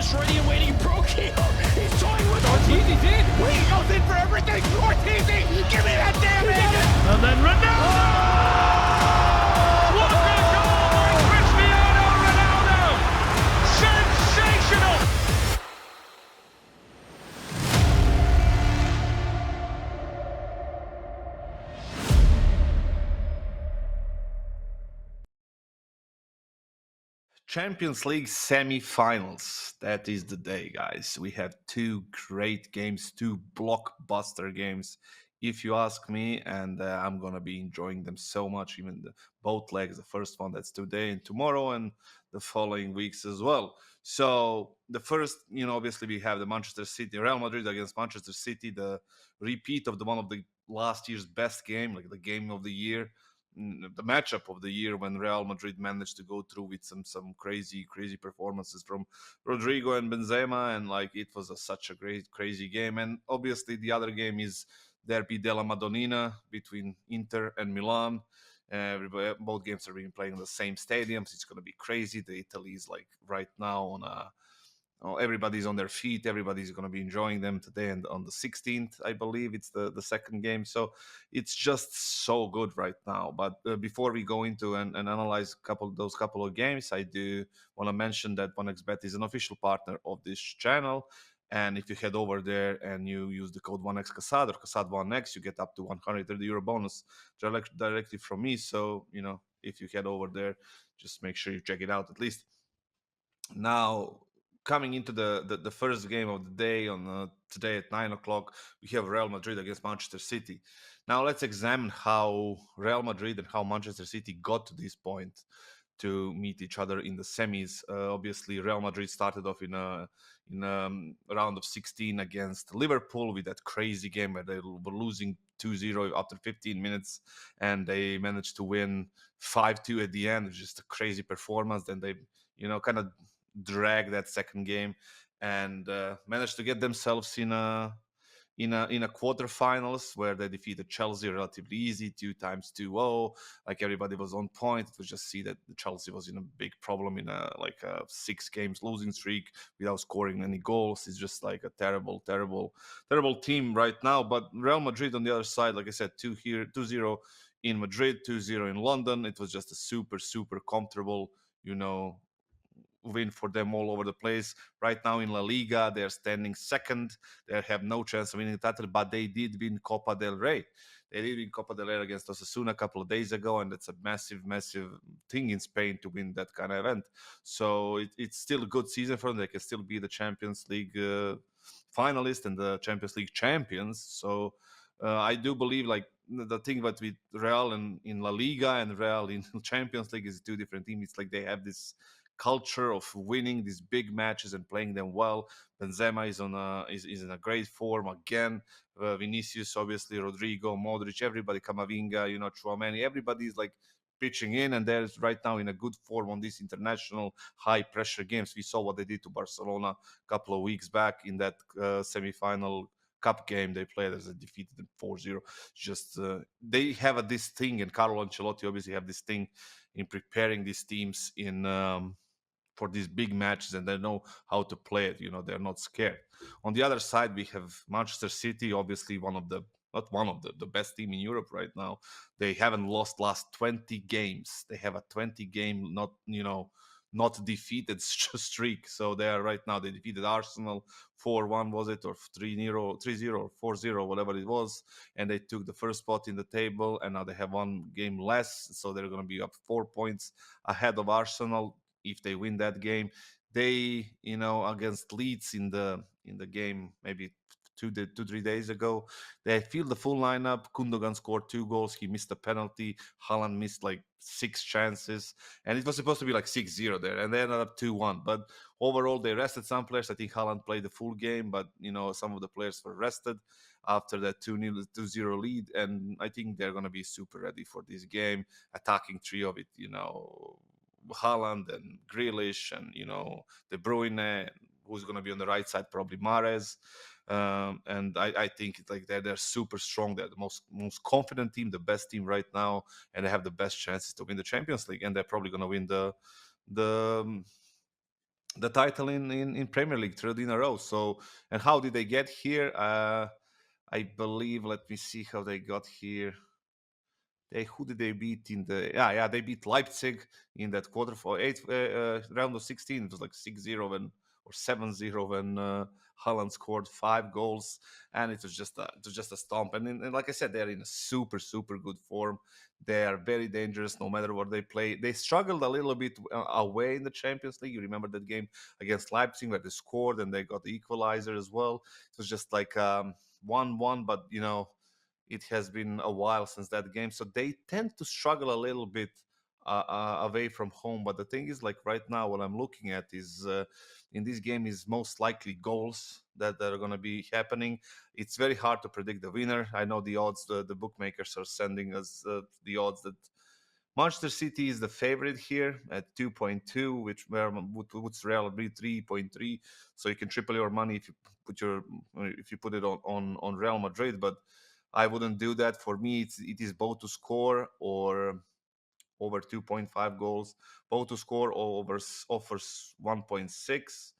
He's ready and waiting. Broki. He's toying with Ortiz. He did. He goes in for everything. Ortiz, give me that damn it. And then Ronaldo. What a goal by Cristiano Ronaldo! Sensational. Champions League semi-finals. That is the day, guys. We have two great games, two blockbuster games, if you ask me, and I'm gonna be enjoying them so much. Even both legs, the first one that's today and tomorrow, and the following weeks as well. So the first, obviously we have the Manchester City, Real Madrid against Manchester City, the repeat of the one of the last year's best game, like the game of the year, the matchup of the year, when Real Madrid managed to go through with some crazy performances from Rodrigo and Benzema, and like it was such a great crazy game. And obviously the other game is Derby della Madonnina between Inter and Milan. Both games are being played in the same stadiums. It's going to be crazy. The Italy is like right now on a everybody's on their feet. Everybody's going to be enjoying them today, and on the 16th, I believe it's the second game. So it's just so good right now. But before we go into and analyze those couple of games, I do want to mention that 1xBet is an official partner of this channel. And if you head over there and you use the code 1x Kassad or Kassad1x, you get up to €130 bonus directly from me. So, if you head over there, just make sure you check it out at least. Now, coming into the first game of the day on today at 9 o'clock, we have Real Madrid against Manchester City. Now let's examine how Real Madrid and how Manchester City got to this point to meet each other in the semis. Obviously, Real Madrid started off in a round of 16 against Liverpool with that crazy game where they were losing 2-0 after 15 minutes, and they managed to win 5-2 at the end. Just a crazy performance. Then they, kind of drag that second game and managed to get themselves in a quarterfinals where they defeated Chelsea relatively easy, 2-2-0. Like everybody was on point. It was just see that the Chelsea was in a big problem in a 6 games losing streak without scoring any goals. It's just like a terrible team right now. But Real Madrid on the other side, like I said, 2-0 in Madrid, 2-0 in London. It was just a super comfortable, win for them all over the place. Right now in La Liga, they're standing second. They have no chance of winning the title, but they did win Copa del Rey. They did win Copa del Rey against Osasuna a couple of days ago, and that's a massive thing in Spain to win that kind of event. So it's still a good season for them. They can still be the Champions League finalist and the Champions League champions. So I do believe the thing about with Real in La Liga and Real in Champions League is two different teams. It's like they have this culture of winning these big matches and playing them well. Benzema is in a great form again. Vinicius, obviously, Rodrigo, Modric, everybody, Camavinga, Tchouameni, everybody is like pitching in, and they're right now in a good form on these international high pressure games. We saw what they did to Barcelona a couple of weeks back in that semi-final cup game they played as a defeated them 4-0. Just they have this thing, and Carlo Ancelotti obviously have this thing in preparing these teams for these big matches, and they know how to play it. They're not scared. On the other side, we have Manchester City, obviously the best team in Europe right now. They haven't lost last 20 games. They have a 20 game not defeated streak. So they are right now, they defeated Arsenal 4-1, was it, or 3-0, 3-0, or 4-0, whatever it was, and they took the first spot in the table, and now they have one game less, so they're going to be up 4 points ahead of Arsenal if they win that game. They, against Leeds in the game maybe 2-3 days ago, they filled the full lineup. Gundogan scored 2 goals. He missed a penalty. Haaland missed 6 chances, and it was supposed to be 6-0 there, and they ended up 2-1. But overall, they rested some players. I think Haaland played the full game, but some of the players were rested after that 2-0 lead, and I think they're going to be super ready for this game. Attacking trio with Haaland and Grealish and De Bruyne, who's going to be on the right side, probably Mahrez. And I think they're super strong. They're the most confident team, the best team right now, and they have the best chances to win the Champions League. And they're probably going to win the the title in Premier League third in a row. So, and how did they get here? I believe. Let me see how they got here. They who did they beat in the they beat Leipzig in that quarter for eight round of 16. It was like 6-0 when or 7-0 when Holland scored 5 goals, and it was just a stomp. And like I said, they're in a super good form. They are very dangerous no matter what they play. They struggled a little bit away in the Champions League. You remember that game against Leipzig where they scored and they got the equalizer as well. It was just like 1-1, but it has been a while since that game, so they tend to struggle a little bit away from home. But the thing is, like right now, what I'm looking at is in this game is most likely goals that are going to be happening. It's very hard to predict the winner. I know the odds, the bookmakers are sending us the odds that Manchester City is the favorite here at 2.2, which where would Real be 3.3. So you can triple your money if you put it on Real Madrid, but I wouldn't do that. For me, it is both to score or over 2.5 goals, both to score or offers 1.6,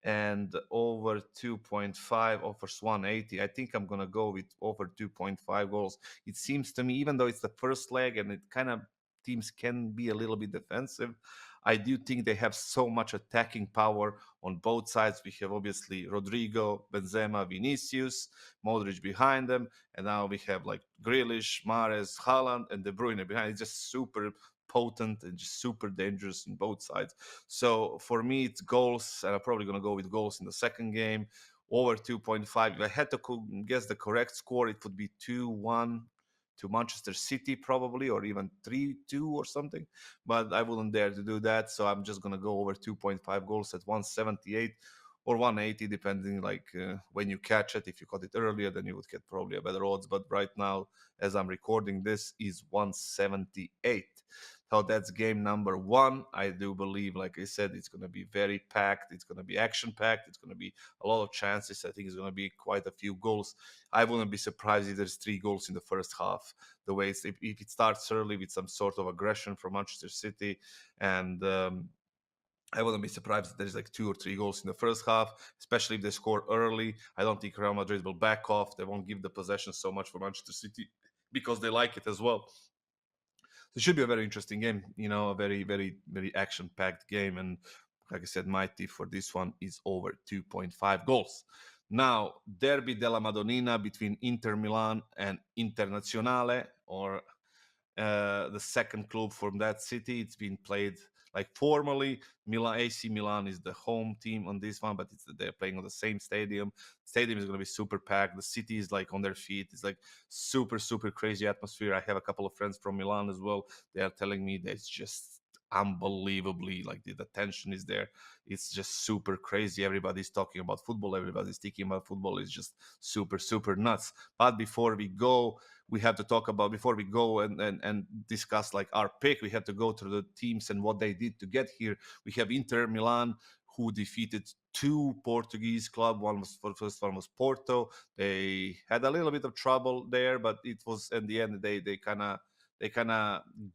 and over 2.5 offers 180. I think I'm gonna go with over 2.5 goals. It seems to me, even though it's the first leg and it kind of teams can be a little bit defensive, I do think they have so much attacking power on both sides. We have obviously Rodrigo, Benzema, Vinicius, Modric behind them, and now we have like Grealish, Mahrez, Haaland, and De Bruyne behind. It's just super potent and just super dangerous in both sides. So for me, it's goals, and I'm probably going to go with goals in the second game. Over 2.5. If I had to guess the correct score, it would be 2-1 to Manchester City, probably, or even 3-2 or something. But I wouldn't dare to do that. So I'm just going to go over 2.5 goals at 178 or 180, depending when you catch it. If you caught it earlier, then you would get probably a better odds. But right now, as I'm recording this, is 178. So that's game number one. I do believe, like I said, it's going to be very packed. It's going to be action packed. It's going to be a lot of chances. I think it's going to be quite a few goals. I wouldn't be surprised if there's 3 goals in the first half. The way if it starts early with some sort of aggression from Manchester City, and I wouldn't be surprised if there's like 2 or 3 goals in the first half, especially if they score early. I don't think Real Madrid will back off. They won't give the possession so much for Manchester City because they like it as well. So it should be a very interesting game, a very action packed game. And like I said, my tip for this one is over 2.5 goals. Now, Derby della Madonnina between Inter Milan and Internazionale, or the second club from that city. It's been played like formally. Milan AC Milan is the home team on this one, but they're playing on the same stadium. Stadium is going to be super packed. The city is like on their feet. It's like super crazy atmosphere. I have a couple of friends from Milan as well. They are telling me that it's just unbelievably like the tension is there. It's just super crazy. Everybody's talking about football. Everybody's thinking about football. It's just super nuts. But before we go, we have to talk about before we go and discuss like our pick. We have to go through the teams and what they did to get here. We have Inter Milan, who defeated 2 Portuguese club. First one was Porto. They had a little bit of trouble there, but it was in the end they kind of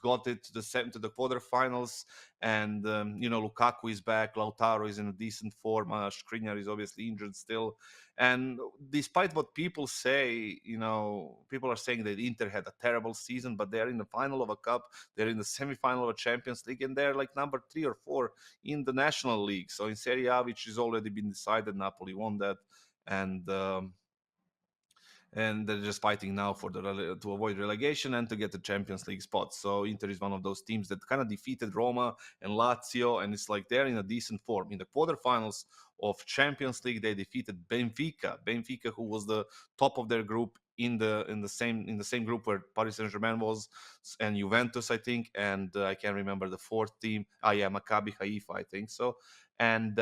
got it to the quarterfinals. And Lukaku is back, Lautaro is in a decent form, Skriniar is obviously injured still. And despite what people say, people are saying that Inter had a terrible season, but they're in the final of a cup, they're in the semi-final of a Champions League, and they're like number 3 or 4 in the National League. So in Serie A, which has already been decided, Napoli won that, and they're just fighting now to avoid relegation and to get the Champions League spot. So Inter is one of those teams that kind of defeated Roma and Lazio, and it's like they're in a decent form. In the quarterfinals of Champions League, they defeated Benfica, who was the top of their group in the same group where Paris Saint-Germain was, and Juventus, I think, and I can't remember the fourth team. Maccabi Haifa, I think so. And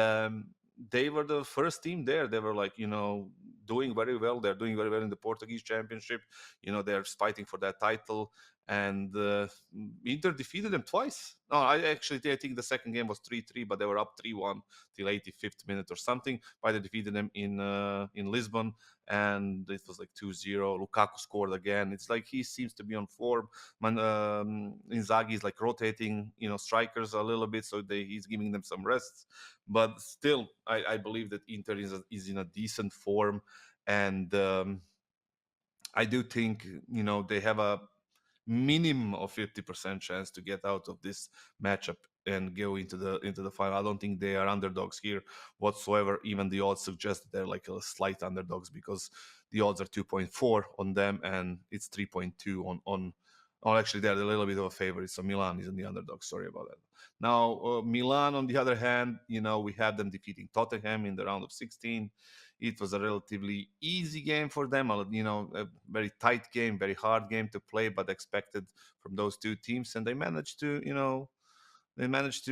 they were the first team there. They were like, doing very well. They're doing very well in the Portuguese championship. They're fighting for that title. and Inter defeated them twice. No, I think the second game was 3-3, but they were up 3-1 till 85th minute or something. But they defeated them in Lisbon, and it was like 2-0. Lukaku scored again. It's like he seems to be on form. Inzaghi is like rotating, strikers a little bit, so he's giving them some rests. But still, I believe that Inter is in a decent form, and I do think they have a minimum of 50% chance to get out of this matchup and go into the final. I don't think they are underdogs here whatsoever. Even the odds suggest that they're like a slight underdogs, because the odds are 2.4 on them and it's 3.2 on Oh, actually, they're a little bit of a favorite. So Milan isn't the underdog. Sorry about that. Now, Milan, on the other hand, we had them defeating Tottenham in the round of 16. It was a relatively easy game for them, a very tight game, very hard game to play, but expected from those two teams. And they managed to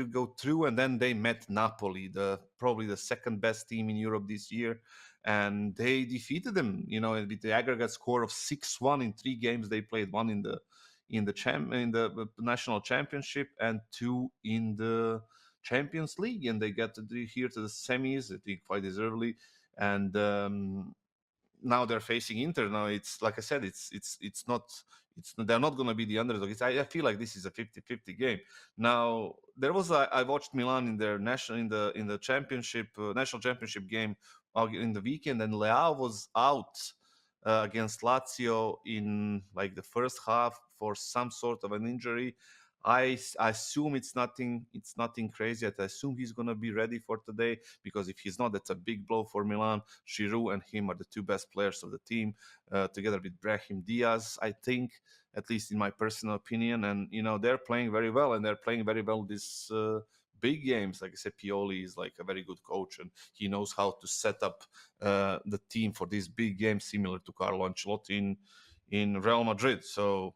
go through, and then they met Napoli, probably the second best team in Europe this year, and they defeated them. With the aggregate score of 6-1 in 3 games they played, one in the national championship and two in the Champions League, and they got here to the semis, I think, quite deservedly. And now they're facing Inter. Now it's like I said, it's not they're not going to be the underdog. I feel like this is a 50-50 game. Now I watched Milan in their national championship national championship game in the weekend, and Leao was out against Lazio in like the first half for some sort of an injury. I assume it's nothing. It's nothing crazy. I assume he's gonna be ready for today, because if he's not, that's a big blow for Milan. Giroud and him are the two best players of the team, together with Brahim Diaz, I think, at least in my personal opinion. And they're playing very well, and they're playing very well this big games. Like I said, Pioli is like a very good coach, and he knows how to set up the team for these big games, similar to Carlo Ancelotti in Real Madrid. So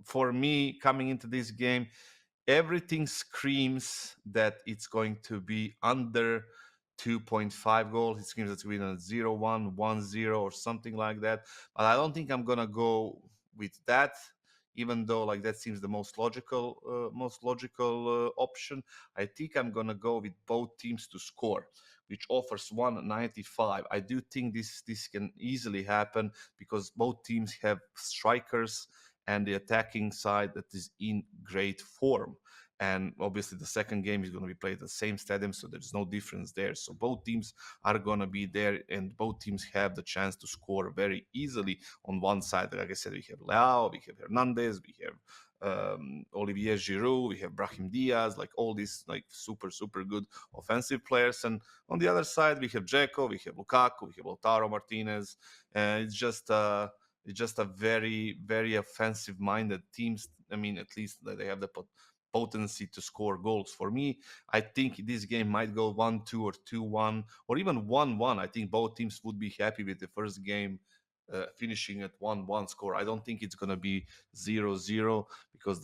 for me, coming into this game, everything screams that it's going to be under 2.5 goals. It screams that it's going to be 0-1, 1-0, or something like that. But I don't think I'm gonna go with that, even though like that seems the most logical option. I think I'm gonna go with both teams to score, which offers 195. I do think this can easily happen, because both teams have strikers and the attacking side that is in great form. And obviously, the second game is going to be played at the same stadium, so there's no difference there. So both teams are going to be there, and both teams have the chance to score very easily. On one side, like I said, we have Leao, we have Hernandez, we have Olivier Giroud, we have Brahim Diaz, like all these like super super good offensive players. And on the other side, we have Dzeko, we have Lukaku, we have Lautaro Martinez, and it's just a very, very offensive-minded teams. I mean, at least they have the potency to score goals. For me, I think this game might go 1-2 or 2-1 or even 1-1. I think both teams would be happy with the first game finishing at 1-1 score. I don't think it's going to be 0-0, because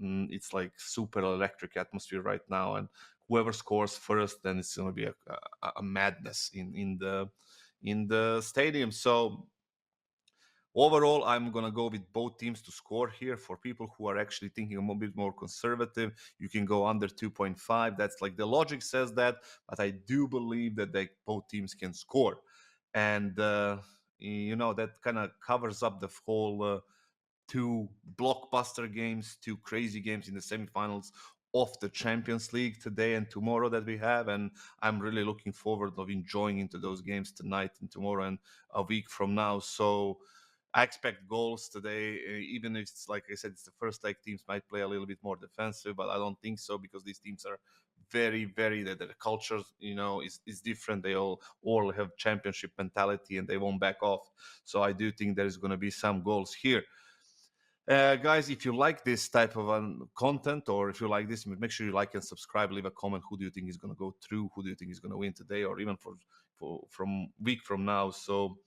it's like super electric atmosphere right now, and whoever scores first, then it's going to be a madness in the stadium. So overall, I'm going to go with both teams to score here. For people who are actually thinking a bit more conservative, you can go under 2.5. That's like the logic says that, but I do believe that both teams can score. And, that kind of covers up the whole two blockbuster games, two crazy games in the semifinals of the Champions League today and tomorrow that we have. And I'm really looking forward of enjoying into those games tonight and tomorrow and a week from now. So I expect goals today, even if it's like I said, it's the first leg. Teams might play a little bit more defensive, but I don't think so, because these teams are very, very their culture, is different. They all have championship mentality, and they won't back off. So I do think there is going to be some goals here. Guys, if you like this type of content, or if you like this, make sure you like and subscribe. Leave a comment. Who do you think is going to go through? Who do you think is going to win today, or even from week from now? So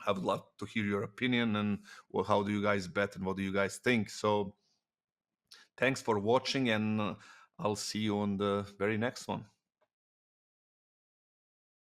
I would love to hear your opinion, and how do you guys bet, and what do you guys think? So thanks for watching, and I'll see you on the very next one.